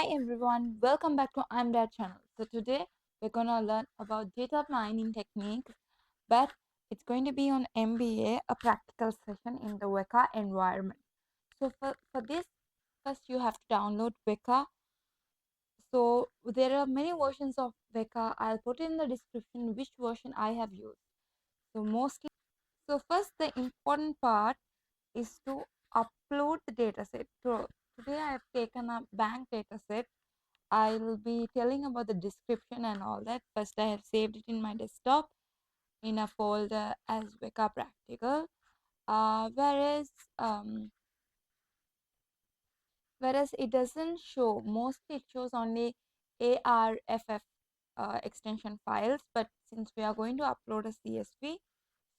Hi everyone, welcome back to I'm Dad channel. So today we're gonna learn about data mining techniques, but it's going to be on MBA, a practical session in the Weka environment. So for this, first you have to download Weka. So there are many versions of Weka. I'll put in the description which version I have used. So first the important part is to upload the dataset. So today I have taken a bank dataset. I'll be telling about the description and all that. First, I have saved it in my desktop in a folder as Weka Practical. Whereas it doesn't show. Mostly it shows only ARFF extension files. But since we are going to upload a CSV,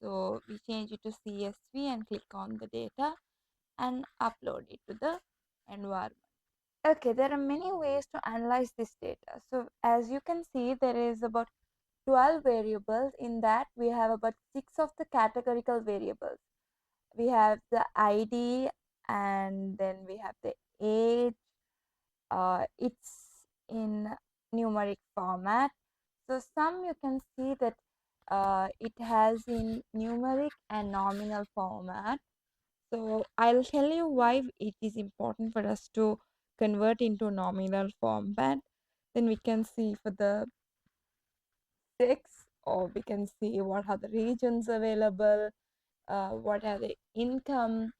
so we change it to CSV and click on the data and upload it to the environment. Okay, there are many ways to analyze this data. So as you can see, there is about 12 variables. In that, we have about 6 of the categorical variables. We have the ID, and then we have the age. It's in numeric format. So some you can see that it has in numeric and nominal format. So I'll tell you why it is important for us to convert into nominal format. Then we can see for the six, or we can see what are the regions available, what are the income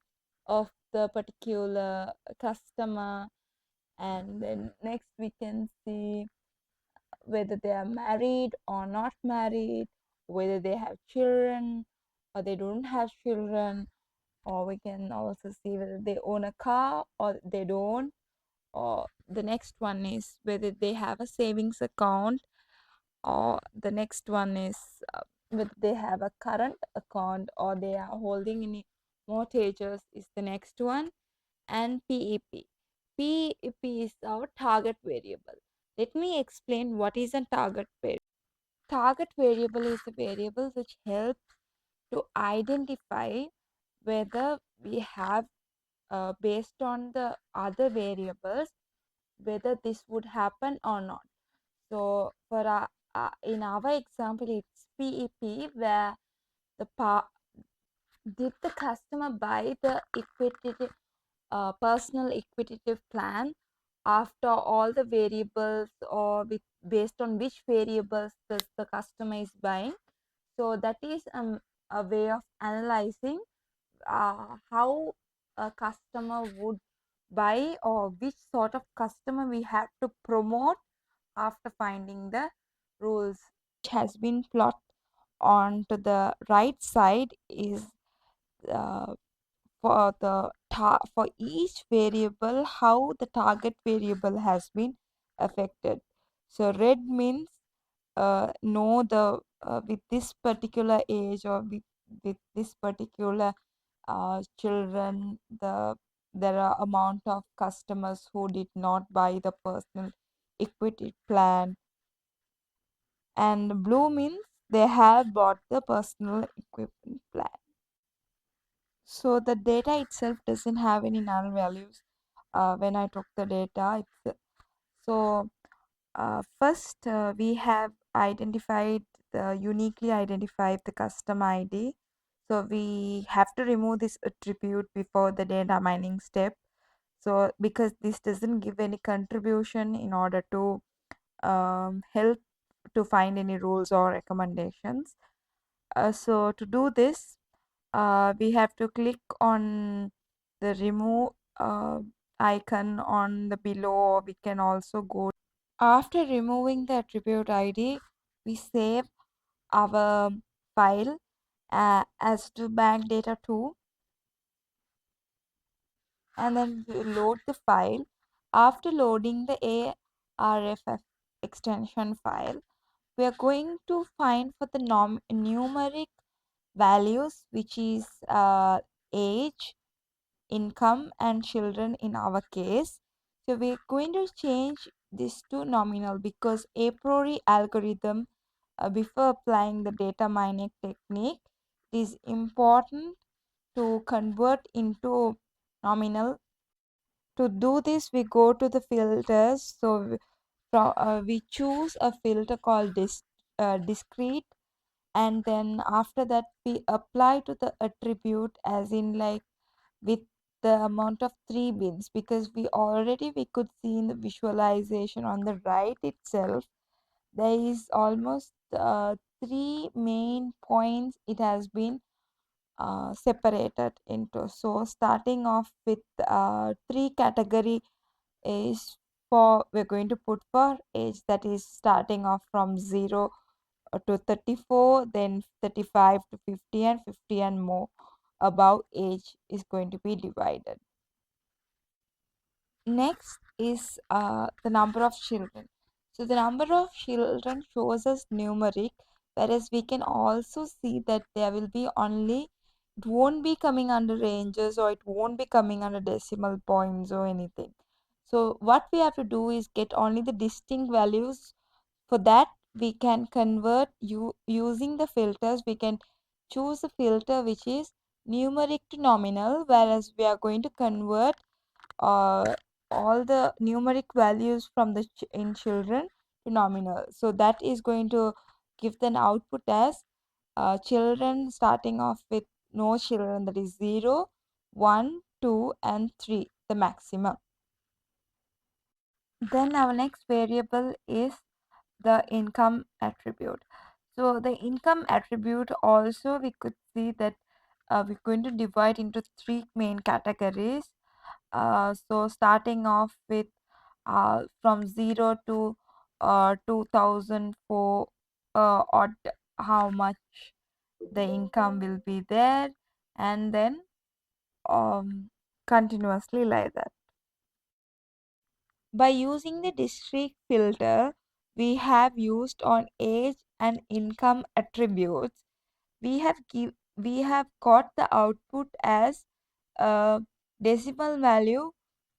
of the particular customer, and then next we can see whether they are married or not married, whether they have children or they don't have children, or we can also see whether they own a car or they don't, or the next one is whether they have a savings account, or the next one is whether they have a current account or they are holding any mortgages is the next one. And PEP is our target variable. Let me explain what is a target variable. Target variable is a variable which helps to identify whether we have, based on the other variables, whether this would happen or not. So for in our example, it's PEP, where did the customer buy the personal equitative plan after all the variables, or based on which variables does the customer is buying. So that is a way of analyzing how a customer would buy, or which sort of customer we have to promote after finding the rules. Which has been plotted on to the right side is uh, for each variable how the target variable has been affected. So red means know the with this particular age, or with this particular children, there are amount of customers who did not buy the personal equity plan. And blue means they have bought the personal equipment plan. So the data itself doesn't have any null values when I took the data. So first we have uniquely identified the custom ID. So we have to remove this attribute before the data mining step. So because this doesn't give any contribution in order to help to find any rules or recommendations. So to do this, we have to click on the remove icon on the below. We can also go after removing the attribute ID, we save our file as to bank data 2, and then we load the file. After loading the ARFF extension file, we are going to find for the numeric values, which is age, income, and children in our case. So we're going to change this to nominal because a priori algorithm, before applying the data mining technique, it is important to convert into nominal. To do this, we go to the filters. So we choose a filter called discrete, and then after that we apply to the attribute, as in like with the amount of 3 bins, because we could see in the visualization on the right itself there is almost 3 main points it has been separated into. So starting off with 3 category is for we're going to put for age, that is starting off from 0 to 34, then 35 to 50, and 50 and more above age is going to be divided. Next is the number of children. So the number of children shows us numeric, whereas we can also see that there will be only, it won't be coming under ranges, or it won't be coming under decimal points or anything. So what we have to do is get only the distinct values. For that, we can convert using the filters. We can choose a filter which is numeric to nominal, whereas we are going to convert uh, all the numeric values from the in children to nominal. So that is going to give an output as children starting off with no children, that is 0, 1, 2, and 3, the maximum. Then our next variable is the income attribute. So the income attribute also we could see that we're going to divide into 3 main categories. So starting off with from 0 to 2004, odd how much the income will be there, and then continuously like that. By using the district filter we have used on age and income attributes, we have got the output as a decimal value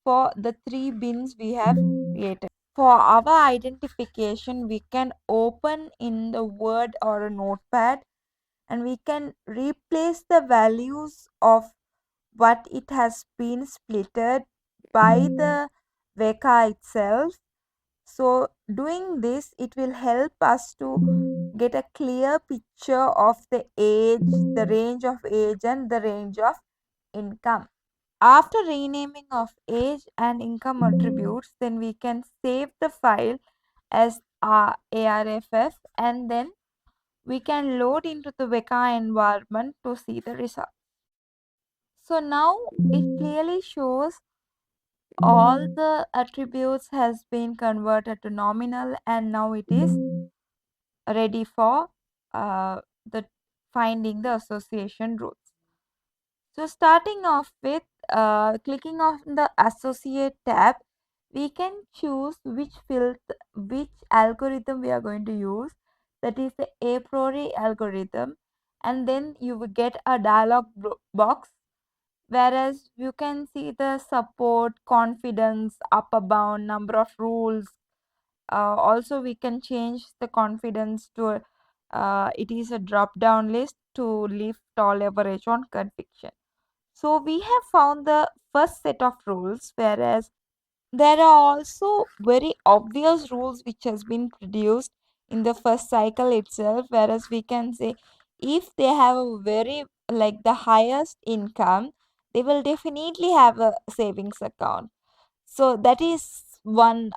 for the 3 bins we have created. For our identification, we can open in the Word or a notepad, and we can replace the values of what it has been splitted by the Weka itself. So doing this, it will help us to get a clear picture of the age, the range of age, and the range of income. After renaming of age and income attributes, then we can save the file as ARFF, and then we can load into the Weka environment to see the result. So now it clearly shows all the attributes has been converted to nominal, and now it is ready for the finding the association rules. So starting off with clicking on the associate tab, we can choose which algorithm we are going to use, that is the a priori algorithm, and then you will get a dialog box, whereas you can see the support, confidence, upper bound, number of rules. Also we can change the confidence to it is a drop down list to lift or leverage on conviction. So we have found the first set of rules, whereas there are also very obvious rules which has been produced in the first cycle itself, whereas we can say if they have a very like the highest income, they will definitely have a savings account. So that is one.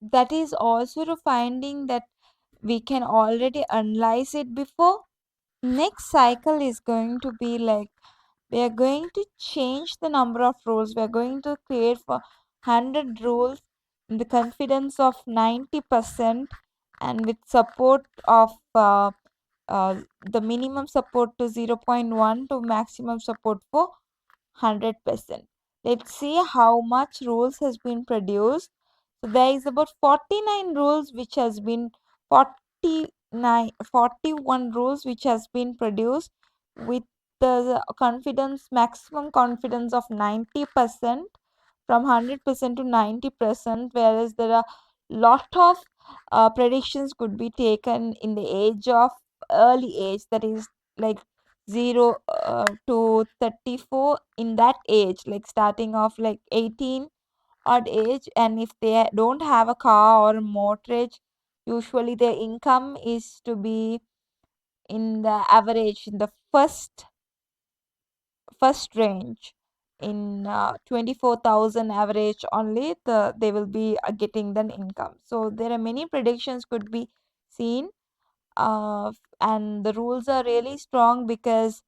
That is also the finding that we can already analyze it before. Next cycle is going to be like we are going to change the number of rules. We are going to create for 100 rules in the confidence of 90%, and with support of the minimum support to 0.1 to maximum support for 100%. Let's see how much rules has been produced. So there is about 49 rules which has been 41 rules which has been produced with the confidence, maximum confidence of 90%, from 100% to 90%, whereas there are lot of predictions could be taken in the age of early age, that is like 0 to 34, in that age, like starting off like 18 odd age, and if they don't have a car or a mortgage, usually their income is to be in the average in the first range in 24,000 average only they will be getting the income. So there are many predictions could be seen, and the rules are really strong because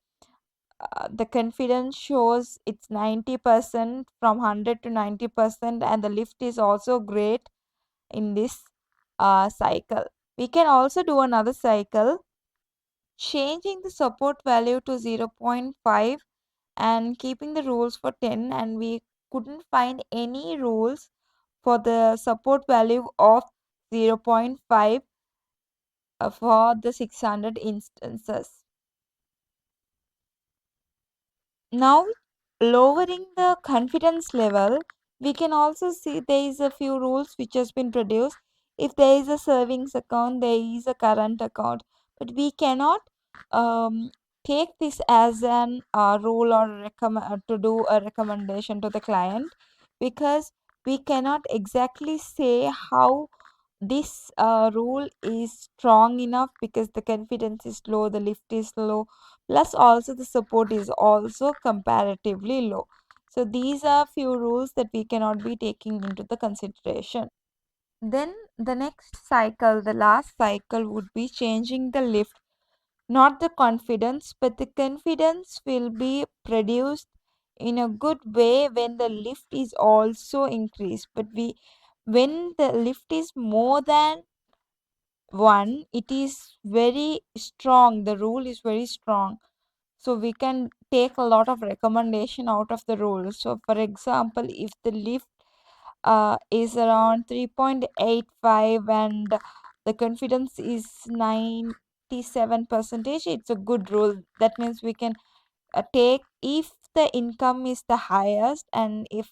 the confidence shows it's 90% from 100 to 90%, and the lift is also great in this cycle. We can also do another cycle, changing the support value to 0.5 and keeping the rules for 10, and we couldn't find any rules for the support value of 0.5 for the 600 instances. Now, lowering the confidence level, we can also see there is a few rules which has been produced. If there is a savings account, there is a current account, but we cannot um, take this as an rule or to do a recommendation to the client, because we cannot exactly say how this rule is strong enough, because the confidence is low, the lift is low, plus also the support is also comparatively low. So these are few rules that we cannot be taking into the consideration. Then the next cycle, the last cycle, would be changing the lift, not the confidence, but the confidence will be produced in a good way when the lift is also increased. But when the lift is more than one, it is very strong, the rule is very strong, so we can take a lot of recommendation out of the rule. So for example, if the lift is around 3.85 and the confidence is 97 percentage, it's a good rule. That means we can take if the income is the highest and if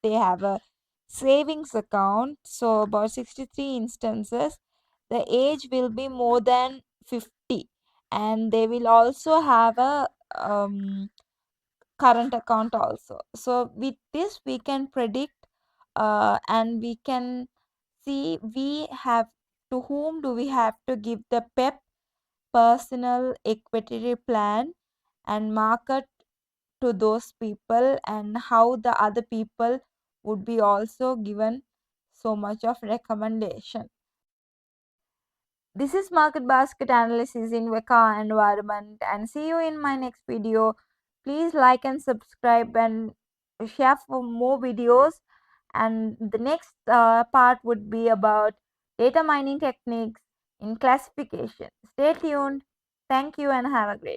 they have a savings account, so about 63 instances, the age will be more than 50, and they will also have a current account also. So with this we can predict, and we can see we have to whom do we have to give the PEP, personal equity plan, and market to those people, and how the other people would be also given so much of recommendation. This is market basket analysis in Weka environment, and see you in my next video. Please like and subscribe and share for more videos, and the next part would be about data mining techniques in classification. Stay tuned. Thank you and have a great